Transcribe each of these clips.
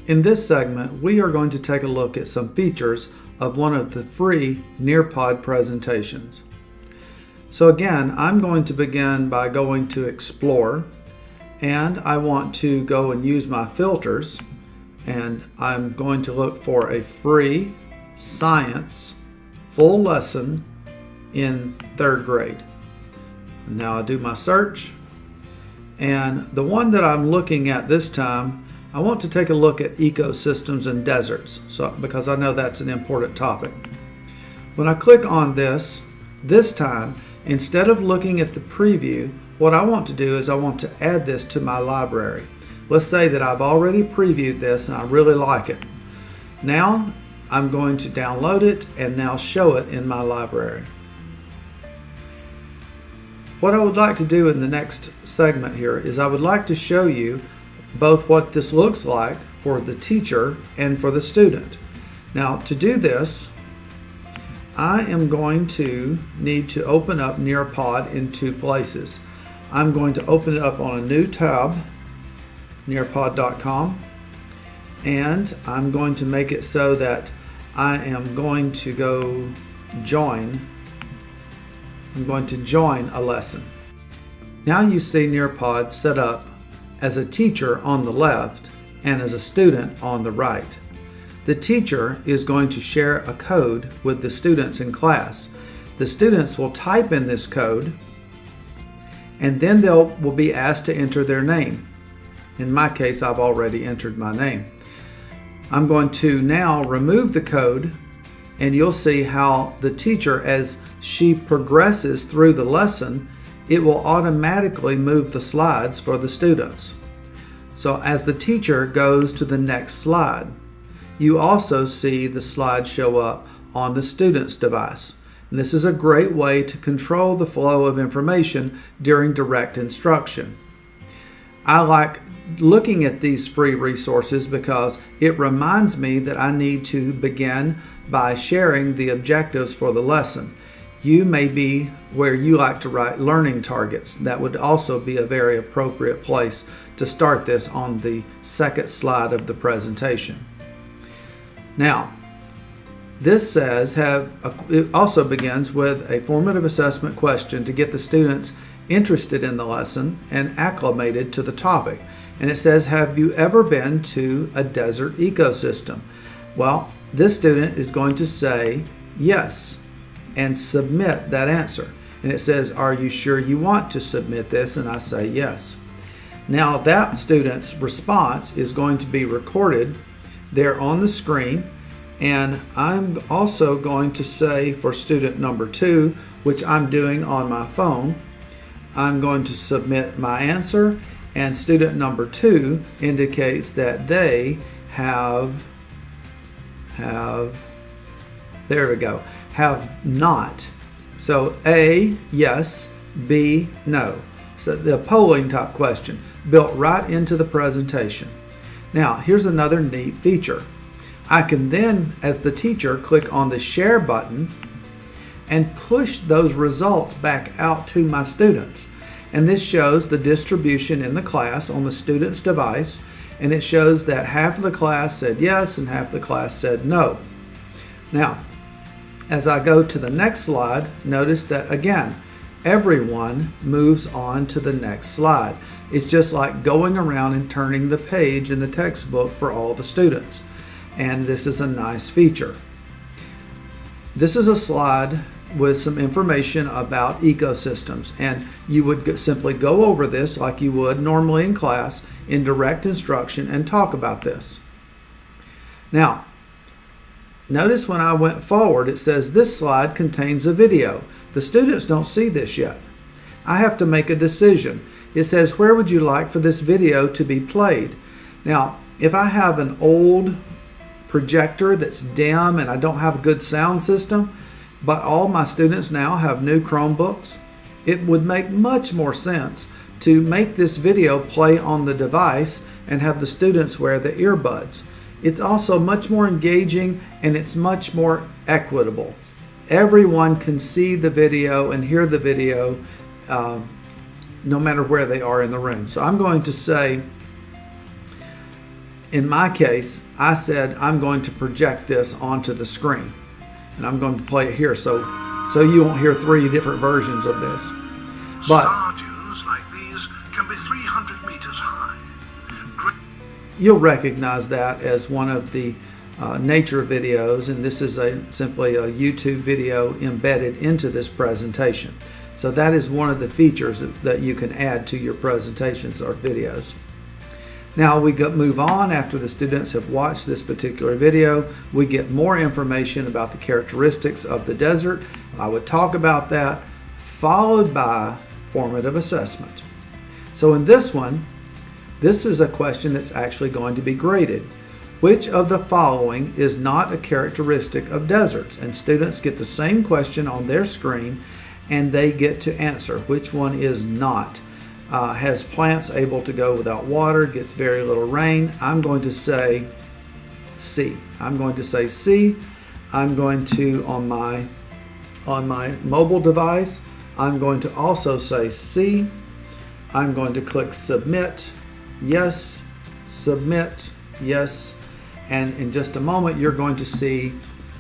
In this segment, we are going to take a look at some features of one of the free Nearpod presentations. So again, I'm going to begin by going to Explore, and I want to go and use my filters, and I'm going to look for a free science full lesson in 3rd grade. Now I do my search, and the one that I'm looking at this time, I want to take a look at ecosystems and deserts, because I know that's an important topic. When I click on this time, instead of looking at the preview, what I want to do is I want to add this to my library. Let's say that I've already previewed this and I really like it. Now I'm going to download it and now show it in my library. What I would like to do in the next segment here is I would like to show you both what this looks like for the teacher and for the student. Now to do this, I am going to need to open up Nearpod in 2 places. I'm going to open it up on a new tab, nearpod.com, and I'm going to make it so that I am going to go join. I'm going to join a lesson. Now you see Nearpod set up as a teacher on the left and as a student on the right. The teacher is going to share a code with the students in class. The students will type in this code, and then they will be asked to enter their name. In my case, I've already entered my name. I'm going to now remove the code, and you'll see how the teacher, as she progresses through the lesson, it will automatically move the slides for the students. So as the teacher goes to the next slide, you also see the slide show up on the student's device. And this is a great way to control the flow of information during direct instruction. I like looking at these free resources because it reminds me that I need to begin by sharing the objectives for the lesson. You may be where you like to write learning targets. That would also be a very appropriate place to start this on the second slide of the presentation. Now, this says it also begins with a formative assessment question to get the students interested in the lesson and acclimated to the topic. And it says, have you ever been to a desert ecosystem? Well, this student is going to say yes and submit that answer. And it says, are you sure you want to submit this? And I say yes. Now that student's response is going to be recorded there on the screen. And I'm also going to say for student number 2, which I'm doing on my phone, I'm going to submit my answer, and student number 2 indicates that they have not. So A, yes, B, no. So the polling type question built right into the presentation. Now here's another neat feature. I can then, as the teacher, click on the share button and push those results back out to my students. And this shows the distribution in the class on the student's device, and it shows that half of the class said yes and half of the class said no. Now, as I go to the next slide, notice that again, everyone moves on to the next slide. It's just like going around and turning the page in the textbook for all the students. And this is a nice feature. This is a slide with some information about ecosystems, and you would simply go over this like you would normally in class in direct instruction and talk about this. Now, notice when I went forward, it says this slide contains a video. The students don't see this yet. I have to make a decision. It says, where would you like for this video to be played? Now, if I have an old projector that's dim and I don't have a good sound system, but all my students now have new Chromebooks, it would make much more sense to make this video play on the device and have the students wear the earbuds. It's also much more engaging and it's much more equitable. Everyone can see the video and hear the video no matter where they are in the room. So I'm going to say in my case, I said I'm going to project this onto the screen, and I'm going to play it here so you won't hear three different versions of this. But star dunes like these can be 300 meters high. You'll recognize that as one of the nature videos, and this is simply a YouTube video embedded into this presentation. So that is one of the features that you can add to your presentations or videos. Now we move on. After the students have watched this particular video, we get more information about the characteristics of the desert. I would talk about that, followed by formative assessment. So in this one, this is a question that's actually going to be graded. Which of the following is not a characteristic of deserts? And students get the same question on their screen, and they get to answer which one is not. Has plants able to go without water, gets very little rain. I'm going to say C. I'm going to say C. I'm going to, on my mobile device, I'm going to also say C. I'm going to click submit, yes, submit, yes. And in just a moment, you're going to see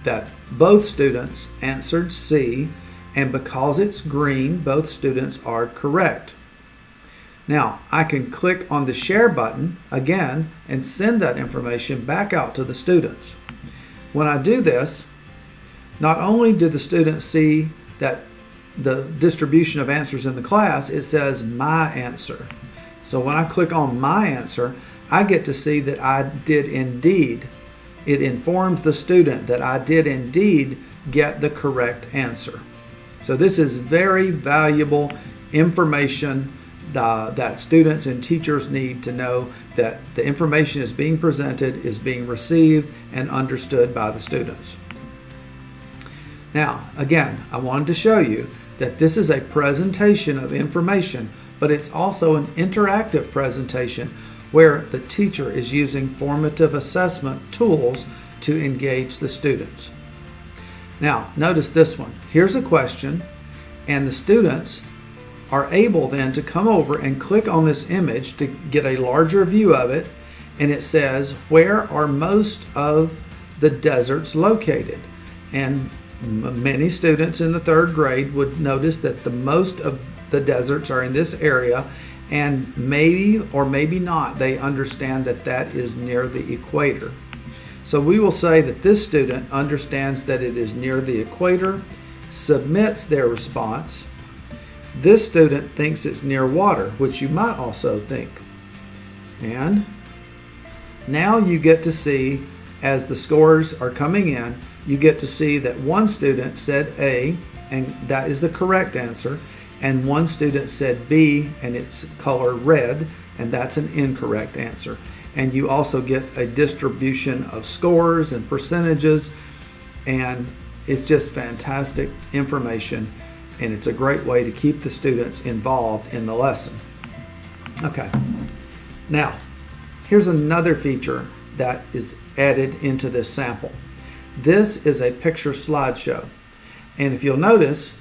that both students answered C, and because it's green, both students are correct. Now, I can click on the share button again and send that information back out to the students. When I do this, not only do the students see that the distribution of answers in the class, it says my answer. So when I click on my answer, I get to see that I did indeed. It informs the student that I did indeed get the correct answer. So this is very valuable information that students and teachers need to know that the information is being presented, is being received and understood by the students. Now, again, I wanted to show you that this is a presentation of information, but it's also an interactive presentation where the teacher is using formative assessment tools to engage the students. Now, notice this one. Here's a question, and the students are able then to come over and click on this image to get a larger view of it, and it says, where are most of the deserts located? And many students in the third grade would notice that the most of the deserts are in this area, and maybe or maybe not, they understand that that is near the equator. So we will say that this student understands that it is near the equator, submits their response. This student thinks it's near water, which you might also think. And now you get to see, as the scores are coming in, you get to see that one student said A, and that is the correct answer, and one student said B, and it's color red, and that's an incorrect answer. And you also get a distribution of scores and percentages, and it's just fantastic information, and it's a great way to keep the students involved in the lesson. Okay, now here's another feature that is added into this sample. This is a picture slideshow, and if you'll notice,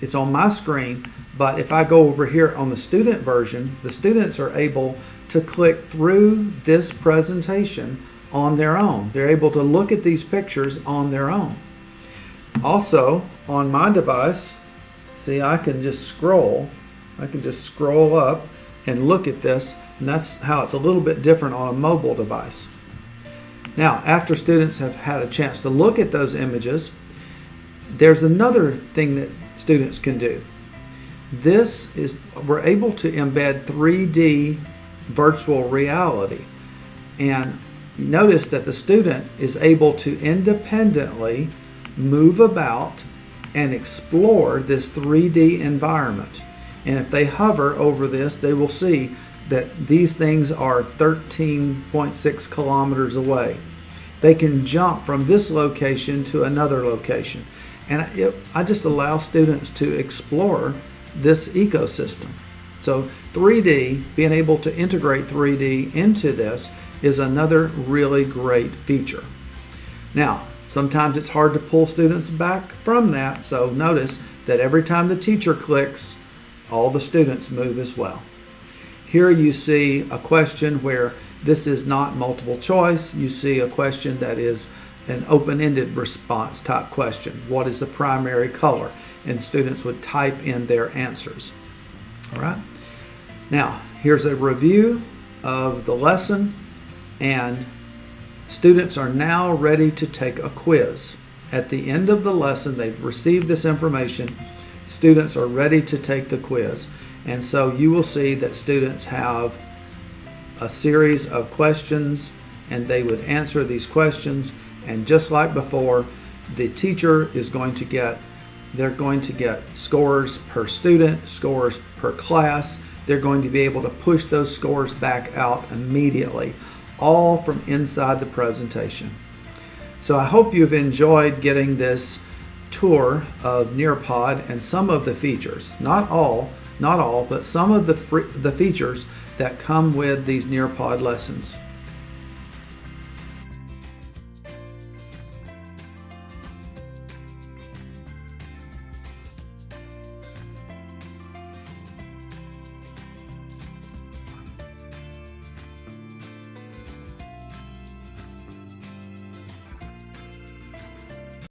it's on my screen, but if I go over here on the student version, the students are able to click through this presentation on their own. They're able to look at these pictures on their own. Also, on my device, see, I can just scroll. I can just scroll up and look at this, and that's how it's a little bit different on a mobile device. Now, after students have had a chance to look at those images, there's another thing that students can do. This is, we're able to embed 3D virtual reality. And notice that the student is able to independently move about and explore this 3D environment. And if they hover over this, they will see that these things are 13.6 kilometers away. They can jump from this location to another location. And I just allow students to explore this ecosystem. So 3D, being able to integrate 3D into this is another really great feature. Now, sometimes it's hard to pull students back from that, so notice that every time the teacher clicks, all the students move as well. Here you see a question where This is not multiple choice. You see a question that is an open-ended response type question. What is the primary color? And students would type in their answers. All right. Now, here's a review of the lesson, and students are now ready to take a quiz. At the end of the lesson, they've received this information. Students are ready to take the quiz. And so you will see that students have a series of questions, and they would answer these questions. And just like before, the teacher is going to get, they're going to get scores per student, scores per class. They're going to be able to push those scores back out immediately, all from inside the presentation. So I hope you've enjoyed getting this tour of Nearpod and some of the features, not all, but some of the features that come with these Nearpod lessons.